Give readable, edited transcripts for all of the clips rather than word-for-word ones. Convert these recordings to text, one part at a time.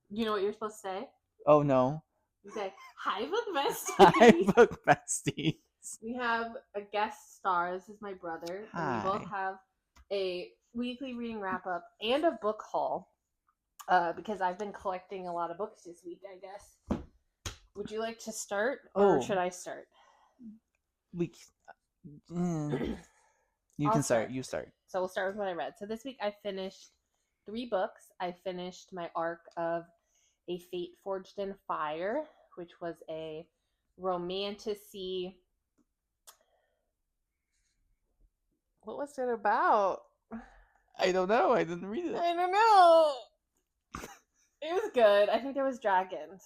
You know what you're supposed to say? Oh no. You say, "Hi, book Hi, bestie." book besties. We have a guest star. This is my brother, and we both Hi. have a weekly reading wrap up and a book haul. Because I've been collecting a lot of books this week, I guess. Would you like to start, or should I start? We. You I'll can start. start. You start. So we'll start with what I read. So this week I finished 3 books. I finished my arc of A Fate Forged in Fire, which was a romantasy. What was it about? I don't know. I didn't read it. I don't know. It was good. I think there was dragons.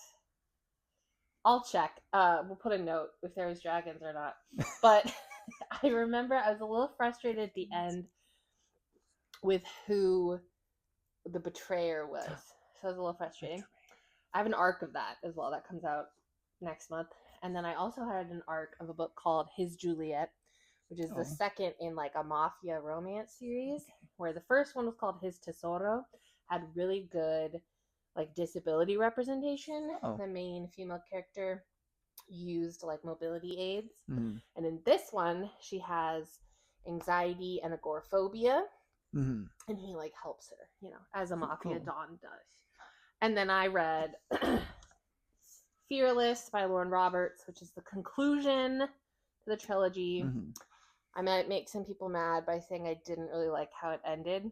I'll check. We'll put a note if there was dragons or not. But I remember I was a little frustrated at the end with who the betrayer was. So it was a little frustrating. I have an arc of that as well that comes out next month. And then I also had an arc of a book called His Juliet, which is the second in like a mafia romance series, where the first one was called His Tesoro, had really good like disability representation. The main female character used like mobility aids. And in this one, she has anxiety and agoraphobia. And he like helps her, as a mafia don does. And then I read Fearless by Lauren Roberts, which is the conclusion to the trilogy. I might make some people mad by saying I didn't really like how it ended.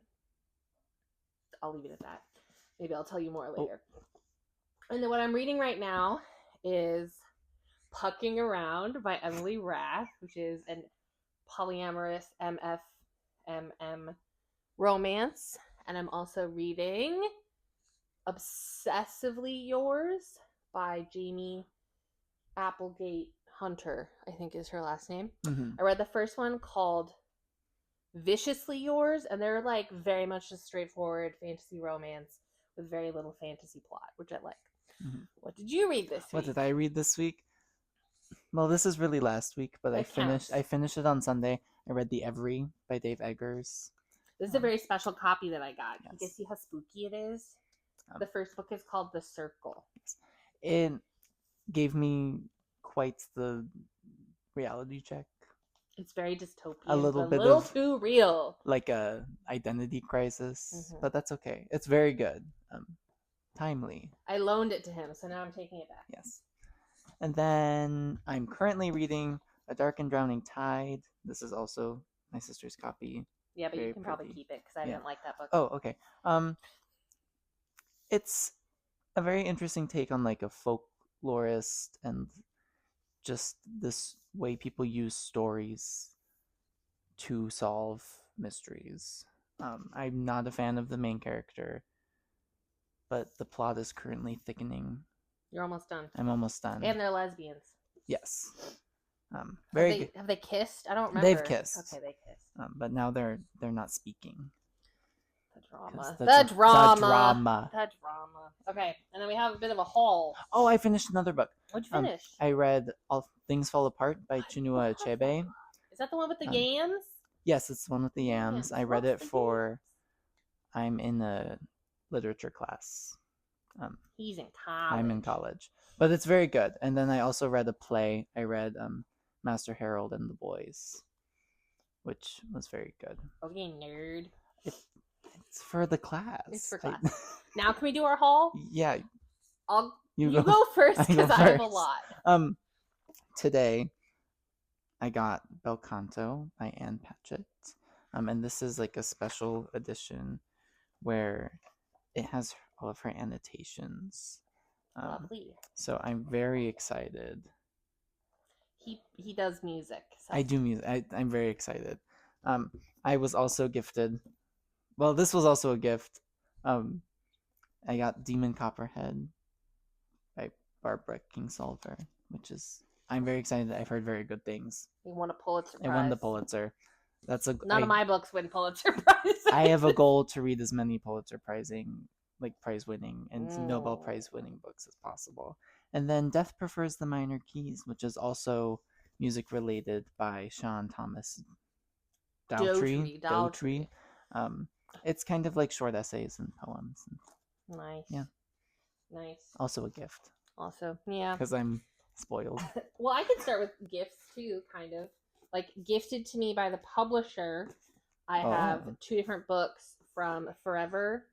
I'll leave it at that. Maybe I'll tell you more later. And then what I'm reading right now is Pucking Around by Emily Rath, which is an polyamorous MFMM romance. And I'm also reading Obsessively Yours by Jamie Applegate Hunter, I think is her last name. I read the first one called Viciously Yours, and they're like very much a straightforward fantasy romance with very little fantasy plot, which I like. What did you read this week? What did I read this week? Well, this is really last week, but I finished it on Sunday. I read The Every by Dave Eggers. This is a very special copy that I got. You can see how spooky it is. The first book is called The Circle. It gave me quite the reality check. It's very dystopian. A little too real. Like a identity crisis, but that's okay. It's very good. Timely. I loaned it to him, so now I'm taking it back. Yes. And then I'm currently reading A Dark and Drowning Tide. This is also my sister's copy. Yeah, but you can probably keep it because I didn't like that book. Oh, okay. It's a very interesting take on like a folklorist and just this way people use stories to solve mysteries. I'm not a fan of the main character, but the plot is currently thickening. You're almost done. I'm almost done. And they're lesbians. Yes. Have they kissed? I don't remember. They've kissed. Okay, they kissed. But now they're not speaking. The drama. Okay, and then we have a bit of a haul. Oh, I finished another book. What'd you finish? I read All Things Fall Apart by Chinua Achebe. Is that the one with the yams? Yes, it's the one with the yams. I read it for... I'm in a literature class. He's in college. I'm in college. But it's very good. And then I also read a play. I read Master Harold and the Boys, which was very good. Okay, nerd. It's for the class. It's for class. Now can we do our haul? Yeah. You go first because I have a lot. Today, I got Bel Canto by Anne Patchett. And this is like a special edition where it has all of her annotations. Lovely. So I'm very excited. He does music. So. I do music. I'm very excited. I was also gifted... Well, this was also a gift. I got Demon Copperhead by Barbara Kingsolver, which is... I'm very excited. I've heard very good things. You won a Pulitzer Prize. I won the Pulitzer. None of my books win Pulitzer Prizes. I have a goal to read as many Pulitzer prize-winning and Nobel Prize-winning books as possible. And then Death Prefers the Minor Keys, which is also music-related by Sean Thomas Dowtry. It's kind of like short essays and poems. Nice. Yeah. Nice. Also a gift Also, yeah. because I'm spoiled. Well, I could start with gifts too, kind of. Like gifted to me by the publisher. I have Oh. 2 different books from Forever,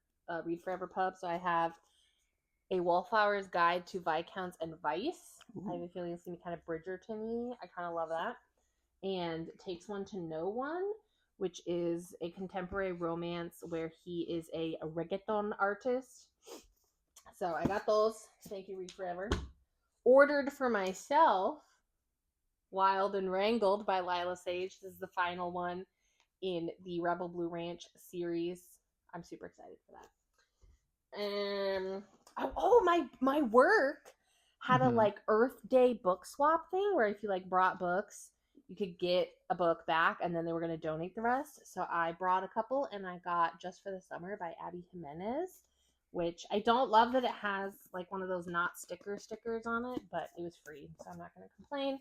Read Forever Pub. So I have A Wallflower's Guide to Viscounts and Vice. I have a feeling it's gonna be kind of Bridgerton-y. I kind of love that. And Takes One to Know One, which is a contemporary romance where he is a reggaeton artist. So I got those. Thank you, Read Forever. Ordered for myself Wild and Wrangled by Lila Sage. This is the final one in the Rebel Blue Ranch series. I'm super excited for that. My work had a like Earth Day book swap thing where if you like brought books, you could get a book back and then they were going to donate the rest. So I brought a couple and I got Just for the Summer by Abby Jimenez, which I don't love that it has like one of those not stickers on it, but it was free, so I'm not going to complain.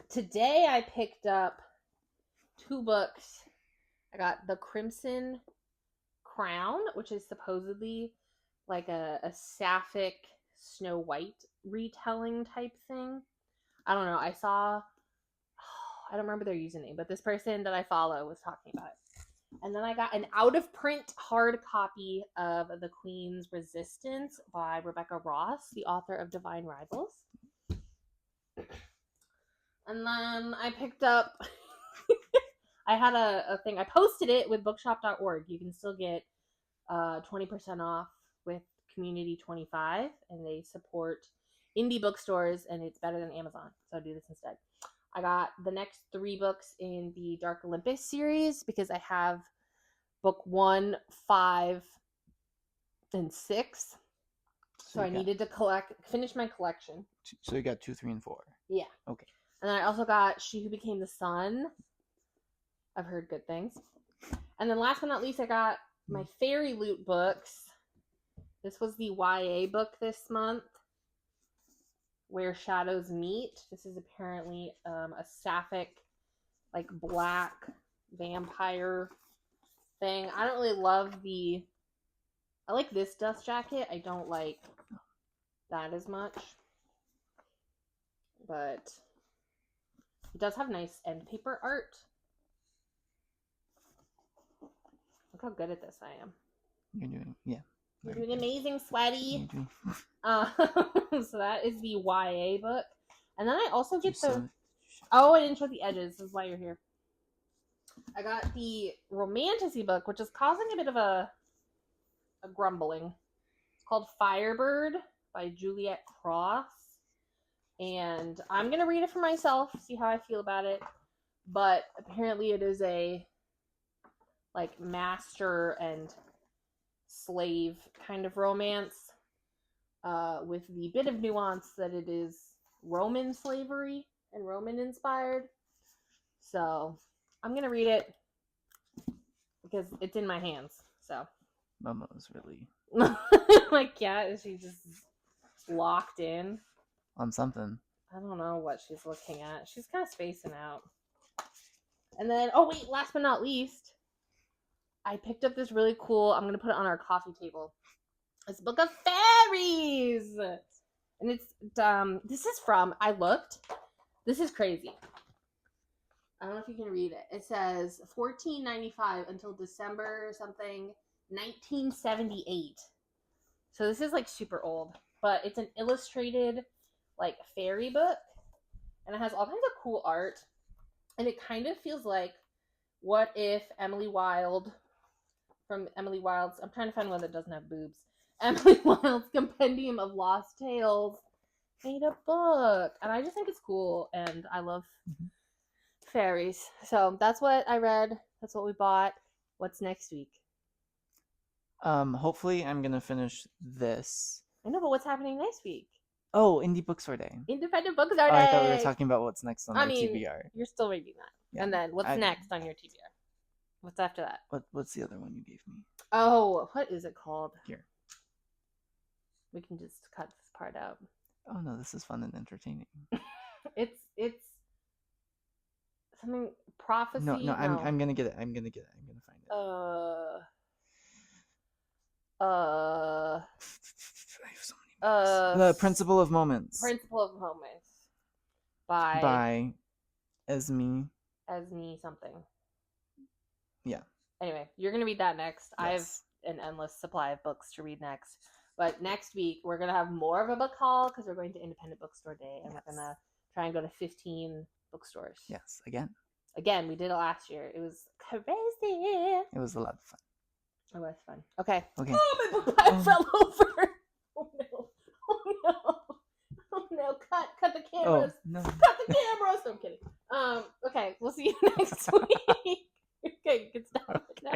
Today I picked up 2 books. I got The Crimson Crown, which is supposedly like a sapphic Snow White retelling type thing. I don't know. I don't remember their username, but this person that I follow was talking about it. And then I got an out of print hard copy of The Queen's Resistance by Rebecca Ross, the author of Divine Rivals. And then I picked up, I had a thing, I posted it with bookshop.org. You can still get 20% off with Community 25, and they support indie bookstores, and it's better than Amazon, so do this instead. I got the next 3 books in the Dark Olympus series because I have book 1, 5, and 6. So I needed to finish my collection. So you got 2, 3, and 4. Yeah. Okay. And then I also got She Who Became the Sun. I've heard good things. And then last but not least, I got my Fairy Loot books. This was the YA book this month, Where Shadows Meet. This is apparently a sapphic, like black vampire thing. I don't really love I like this dust jacket. I don't like that as much. But it does have nice end paper art. Look how good at this I am. You're doing, yeah. You're doing amazing, Sweaty. Doing... So that is the YA book. And then I also get the... Oh, I didn't show the edges. This is why you're here. I got the romantasy book, which is causing a bit of a grumbling. It's called Firebird by Juliet Cross. And I'm going to read it for myself, see how I feel about it. But apparently it is a like master and slave kind of romance with the bit of nuance that it is Roman slavery and Roman inspired. So I'm going to read it because it's in my hands. So Momo's really... my cat, is she just locked in? On something. I don't know what she's looking at. She's kind of spacing out. And then, last but not least, I picked up this really cool, I'm going to put it on our coffee table, this book of fairies. And it's, this is from, this is crazy. I don't know if you can read it. It says $14.95 until December something, 1978. So this is like super old, but it's an illustrated like fairy book, and it has all kinds of cool art, and it kind of feels like what if Emily Wilde from Emily Wilde's, I'm trying to find one that doesn't have boobs, Emily Wilde's Compendium of Lost Tales made a book, and I just think it's cool, and I love fairies. So that's what I read, that's what we bought. What's next week? Hopefully I'm gonna finish this. I know, but what's happening next week? Oh, Indie Bookstore Day. Independent Bookstore Day. I thought we were talking about what's next on the TBR. You're still reading that. Yeah. And then what's next on your TBR? What's after that? What's the other one you gave me? Oh, what is it called? Here. We can just cut this part out. Oh no, this is fun and entertaining. It's something prophecy. No, I'm gonna get it. I'm gonna find it. I The Principle of Moments Principle of Moments by by Esme. Esme something. Yeah. Anyway, you're going to read that next. I have Yes. an endless supply of books to read next. But next week, we're going to have more of a book haul because we're going to Independent Bookstore Day. And Yes. we're going to try and go to 15 bookstores. Yes, again. Again, we did it last year. It was crazy. It was a lot of fun. It was fun. Okay. Okay. Oh, my book bag fell over. Oh, no. Oh, no. Oh, no. Cut the cameras. Oh, no. Cut the cameras. No, I'm kidding. Okay, we'll see you next week. Okay, you can stop now.